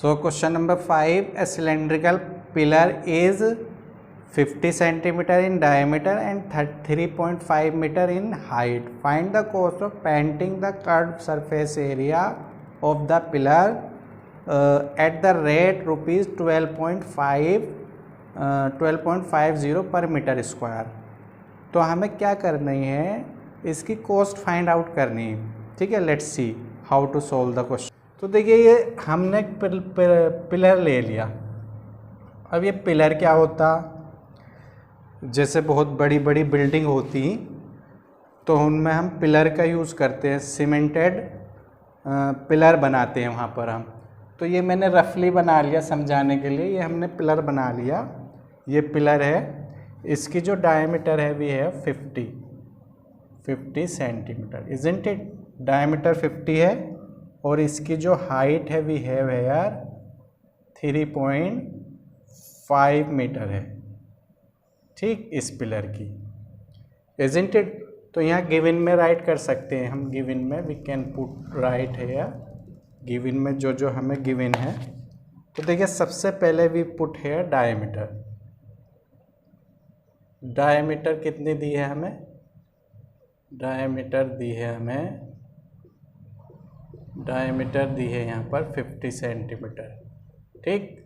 So question number 5, a cylindrical pillar is 50 centimeter in diameter and 3.5 meter in height. Find the cost of painting the curved surface area of the pillar at the rate rupees 12.50 per metre square. तो हमें क्या करनी है, इसकी cost find out करनी है। ठीक है, let's see how to solve the question. तो देखिए, ये हमने पिलर ले लिया। अब ये पिलर क्या होता, जैसे बहुत बड़ी बड़ी बिल्डिंग होती तो उनमें हम पिलर का यूज़ करते हैं, सीमेंटेड पिलर बनाते हैं वहाँ पर हम। तो ये मैंने रफली बना लिया समझाने के लिए, ये हमने पिलर बना लिया। ये पिलर है, इसकी जो डायमीटर है भी है 50 सेंटीमीटर, इजंट इट। डायमीटर 50 है और इसकी जो हाइट है भी है यार 3.5 मीटर है। ठीक, इस पिलर की, इजंट इट। तो यहाँ गिवन में राइट कर सकते हैं हम। गिवन में वी कैन पुट राइट है, या गिवन में जो हमें गिवन है। तो देखिए, सबसे पहले वी पुट है डायमीटर। डायमीटर कितनी दी है हमें? डायमीटर दी है हमें, डायमीटर दी है यहाँ पर 50 सेंटीमीटर। ठीक,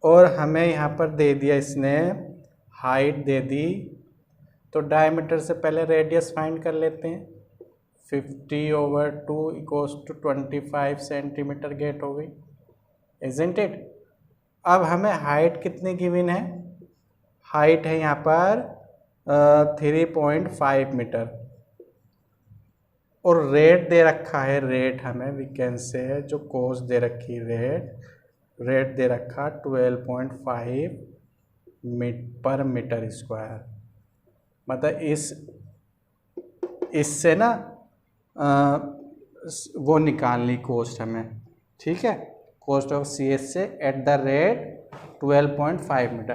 और हमें यहाँ पर दे दिया इसने हाइट दे दी। तो डायमीटर से पहले रेडियस फाइंड कर लेते हैं। 50/2 = 25 सेंटीमीटर गेट हो गई, इजंट इट। अब हमें हाइट कितनी गिवन है? हाइट है यहाँ पर 3.5 मीटर, और रेट दे रखा है। रेट हमें वी कैन से जो कॉस्ट दे रखी, रेट दे रखा 12.5 पर मीटर स्क्वायर। मतलब इससे ना वो निकालनी कॉस्ट हमें। ठीक है, कॉस्ट ऑफ CS से एट द रेट 12.5 मीटर।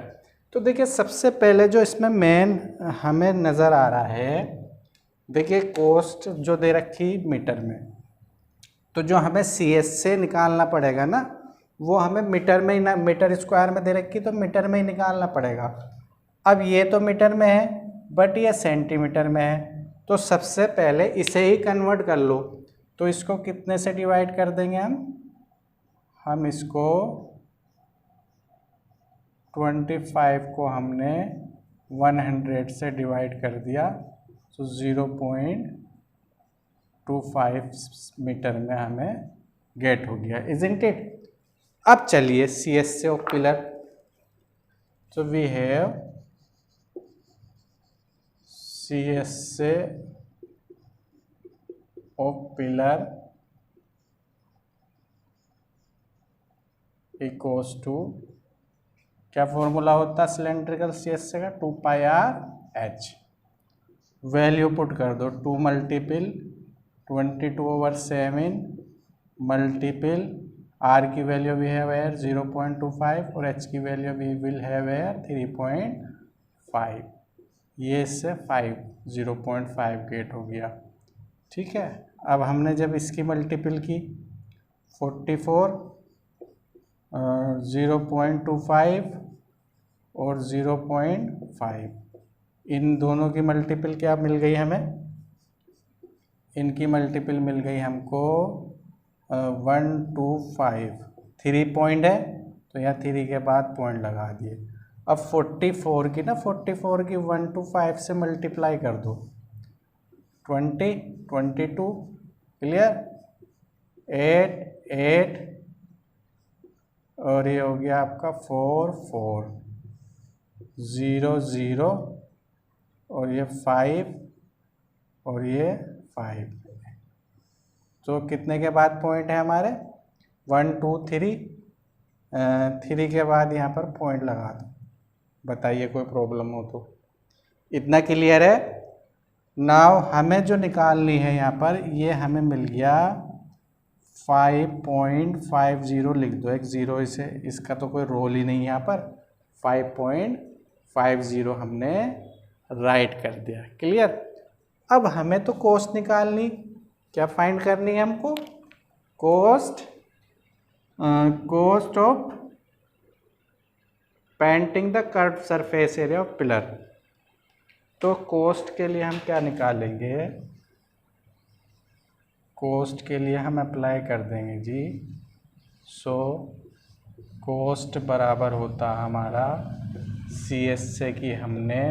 तो देखिए, सबसे पहले जो इसमें मेन हमें नज़र आ रहा है, देखिए कॉस्ट जो दे रखी मीटर में, तो जो हमें CS से निकालना पड़ेगा ना, वो हमें मीटर में ही ना, मीटर स्क्वायर में दे रखी तो मीटर में ही निकालना पड़ेगा। अब ये तो मीटर में है बट ये सेंटीमीटर में है, तो सबसे पहले इसे ही कन्वर्ट कर लो। तो इसको कितने से डिवाइड कर देंगे हम इसको 25 को हमने 100 से डिवाइड कर दिया, तो 0.25 मीटर में हमें गेट हो गया, इजंट इट। अब चलिए CS से ऑफ पिलर। तो वी हैव CS से ऑफ पिलर इक्वल्स टू, क्या फॉर्मूला होता है सिलेंड्रिकल CS से का? 2πr/h। वैल्यू पुट कर दो, 2 मल्टीपल 22/7 मल्टीपल R की वैल्यू भी है वेयर 0.25 और H की वैल्यू भी विल है वेयर 3.5। ये इससे 0.5 गेट हो गया। ठीक है, अब हमने जब इसकी मल्टीपल की 44, 0.25 और 0.5, इन दोनों की मल्टीपल क्या मिल गई हमें? इनकी मल्टीपल मिल गई हमको 125। 3 पॉइंट है तो यहाँ 3 के बाद पॉइंट लगा दिए। अब 44 की 125 से मल्टीप्लाई कर दो, 20, 22, क्लियर, 8 और ये हो गया आपका 4, 0, 0 और ये 5 और ये 5। तो कितने के बाद पॉइंट है हमारे? 1, 2, 3, 3 के बाद यहाँ पर पॉइंट लगा दो। बताइए कोई प्रॉब्लम हो तो। इतना क्लियर है? नाउ हमें जो निकालनी है यहाँ पर, ये हमें मिल गया 5.50। लिख दो एक 0 इसे, इसका तो कोई रोल ही नहीं यहाँ पर। 5.50 हमने राइट कर दिया, क्लियर। अब हमें तो कॉस्ट निकालनी, क्या फाइंड करनी है हमको? Cost cost of painting the curve surface area of pillar. तो कॉस्ट के लिए हम क्या निकालेंगे, कॉस्ट के लिए हम अप्लाई कर देंगे जी। सो कॉस्ट बराबर होता हमारा सी एस से कि हमने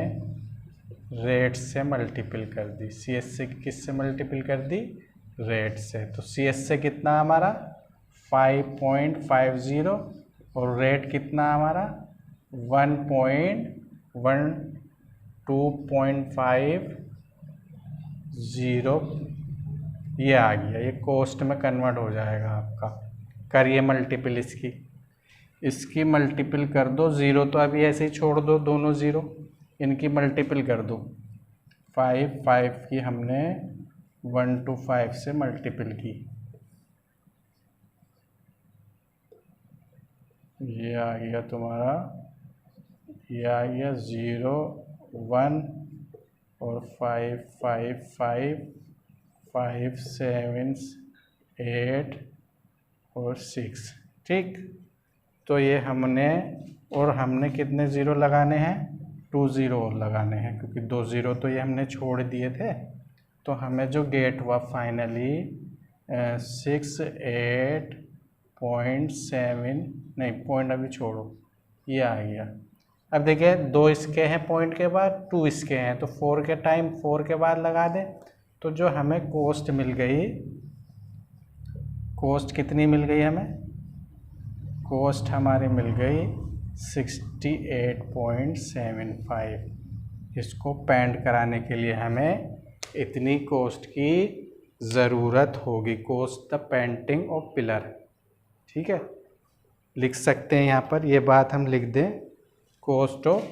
रेट से मल्टीपल कर दी, सी एस से किससे मल्टीपल कर दी, रेट से। तो सी एस से कितना हमारा 5.50 और रेट कितना हमारा 1.12.50, ये आ गया। ये कॉस्ट में कन्वर्ट हो जाएगा आपका। करिए मल्टीपल इसकी मल्टीपल कर दो, ज़ीरो तो अभी ऐसे ही छोड़ दो, दोनों ज़ीरो, इनकी मल्टीपल कर दो। 5 की हमने 1 to 5 से मल्टीपल की, ये आ गया तुम्हारा, ये आ गया 0 1 और 5 5 5 5 7 8 और 6। ठीक, तो ये हमने कितने ज़ीरो लगाने हैं, 2 ज़ीरो और लगाने हैं, क्योंकि 2 ज़ीरो तो ये हमने छोड़ दिए थे। तो हमें जो गेट हुआ फाइनली 68.7, नहीं पॉइंट अभी छोड़ो, ये आ गया। अब देखिए 2 इसके हैं पॉइंट के बाद, 2 इसके हैं, तो 4 के टाइम 4 के बाद लगा दें। तो जो हमें कॉस्ट मिल गई, कॉस्ट कितनी मिल गई हमें, कॉस्ट हमारी मिल गई 68.75। इसको पेंट कराने के लिए हमें इतनी कॉस्ट की ज़रूरत होगी, cost the painting of pillar. ठीक है, लिख सकते हैं यहाँ पर, ये बात हम लिख दें, कॉस्ट ऑफ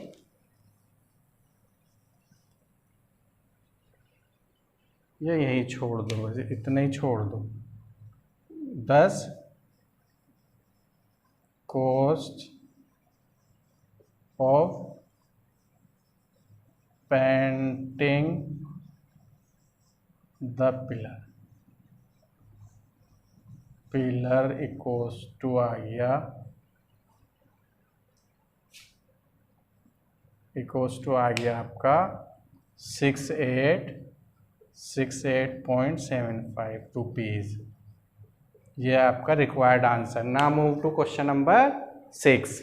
ये यही छोड़ दो, बस इतना ही छोड़ दो, 10 cost of painting the pillar, pillar equals to आ गया, इक्वल्स टू आ गया आपका 68.75 रुपीज़। ये आपका required answer. Now move to question number 6।